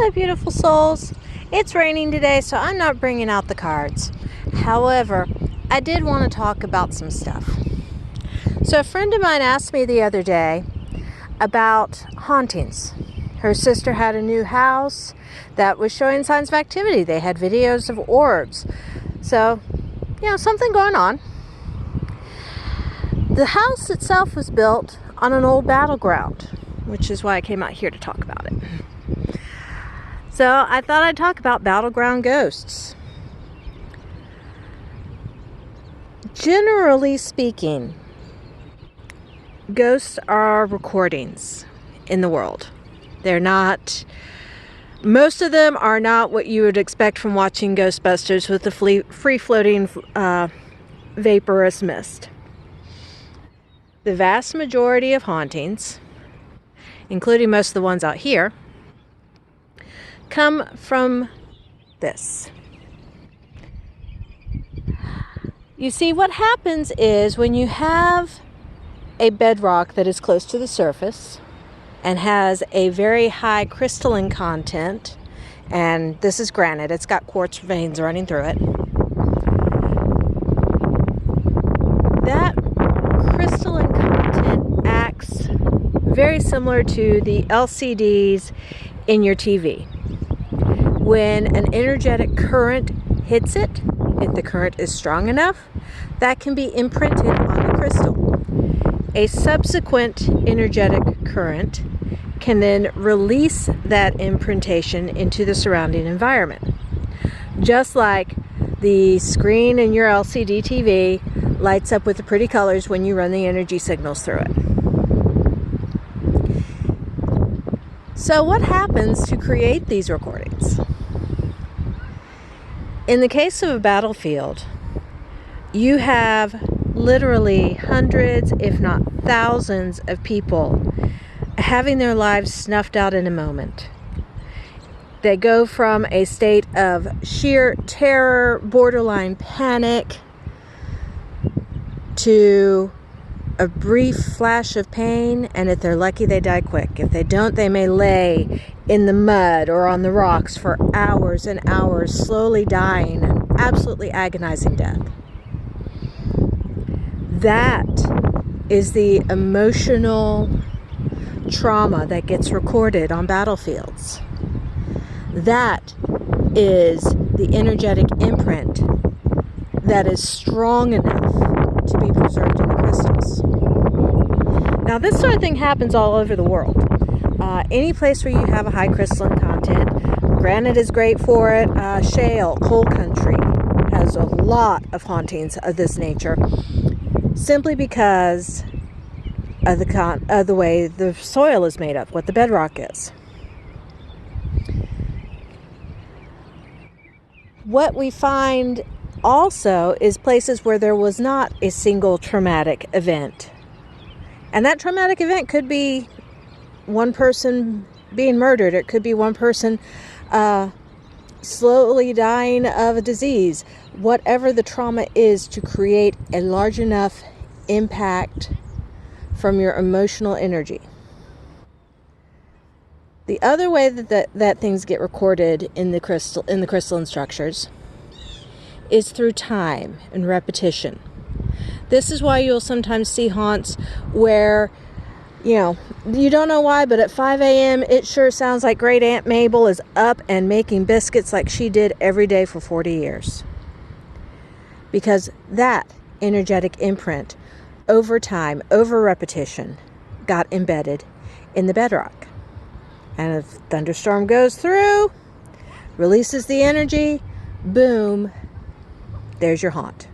Hello, beautiful souls. It's raining today, so I'm not bringing out the cards. However, I did want to talk about some stuff. So a friend of mine asked me the other day about hauntings. Her sister had a new house that was showing signs of activity. They had videos of orbs. So, something going on. The house itself was built on an old battleground, which is why I came out here to talk about it. So I thought I'd talk about battleground ghosts. Generally speaking, ghosts are recordings in the world. Most of them are not what you would expect from watching Ghostbusters with the free-floating vaporous mist. The vast majority of hauntings, including most of the ones out here, come from this. You see, what happens is when you have a bedrock that is close to the surface and has a very high crystalline content, and this is granite, it's got quartz veins running through it. That crystalline content acts very similar to the LCDs in your TV. When an energetic current hits it, if the current is strong enough, that can be imprinted on the crystal. A subsequent energetic current can then release that imprintation into the surrounding environment. Just like the screen in your LCD TV lights up with the pretty colors when you run the energy signals through it. So what happens to create these recordings? In the case of a battlefield, you have literally hundreds, if not thousands, of people having their lives snuffed out in a moment. They go from a state of sheer terror, borderline panic, to a brief flash of pain, and if they're lucky, they die quick. If they don't, they may lay in the mud or on the rocks for hours and hours, slowly dying an absolutely agonizing death. That is the emotional trauma that gets recorded on battlefields. That is the energetic imprint that is strong enough to be preserved in the crystals. Now, this sort of thing happens all over the world. Any place where you have a high crystalline content, granite is great for it. Shale, coal country has a lot of hauntings of this nature, simply because of the way the soil is made up, what the bedrock is. What we find also is places where there was not a single traumatic event. And that traumatic event could be one person being murdered. It could be one person slowly dying of a disease. Whatever the trauma is, to create a large enough impact from your emotional energy. The other way that things get recorded in the crystalline structures is through time and repetition. This is why you'll sometimes see haunts where, you don't know why, but at 5 a.m. it sure sounds like Great Aunt Mabel is up and making biscuits like she did every day for 40 years. Because that energetic imprint, over time, over repetition, got embedded in the bedrock. And if a thunderstorm goes through, releases the energy, boom, there's your haunt.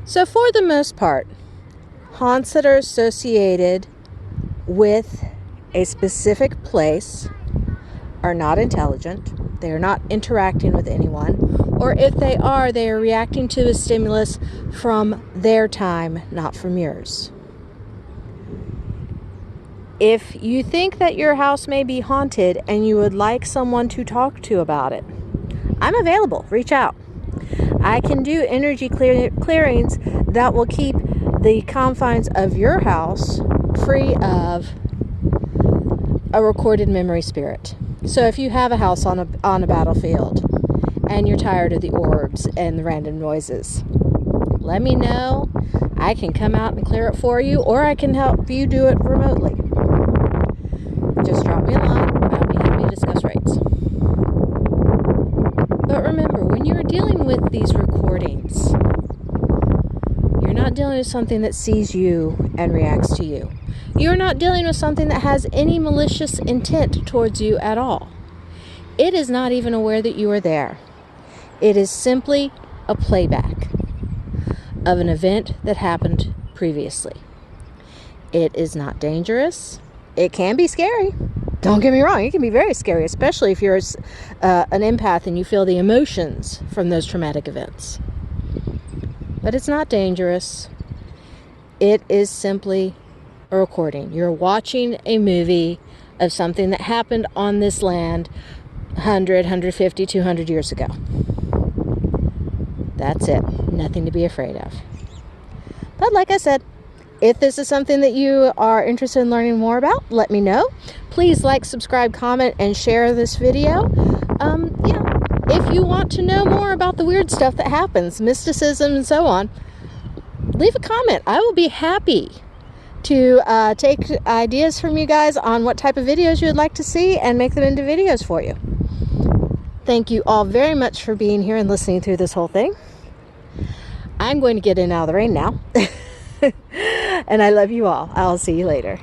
So for the most part, haunts that are associated with a specific place are not intelligent. They are not interacting with anyone. Or if they are reacting to a stimulus from their time, not from yours. If you think that your house may be haunted and you would like someone to talk to about it, I'm available. Reach out. I can do energy clearings that will keep the confines of your house free of a recorded memory spirit. So if you have a house on a battlefield and you're tired of the orbs and the random noises, let me know. I can come out and clear it for you, or I can help you do it remotely. Just drop me a line. I'll be happy to discuss rates. But remember, when you're dealing with these recordings, you're not dealing with something that sees you and reacts to you. You're not dealing with something that has any malicious intent towards you at all. It is not even aware that you are there. It is simply a playback of an event that happened previously. It is not dangerous. It can be scary. Don't get me wrong, it can be very scary, especially if you're an empath and you feel the emotions from those traumatic events. But it's not dangerous. It is simply a recording. You're watching a movie of something that happened on this land 100, 150, 200 years ago. That's it. Nothing to be afraid of. But like I said, if this is something that you are interested in learning more about, let me know. Please like, subscribe, comment, and share this video. If you want to know more about the weird stuff that happens, mysticism and so on, leave a comment. I will be happy to take ideas from you guys on what type of videos you would like to see and make them into videos for you. Thank you all very much for being here and listening through this whole thing. I'm going to get in and out of the rain now. And I love you all. I'll see you later.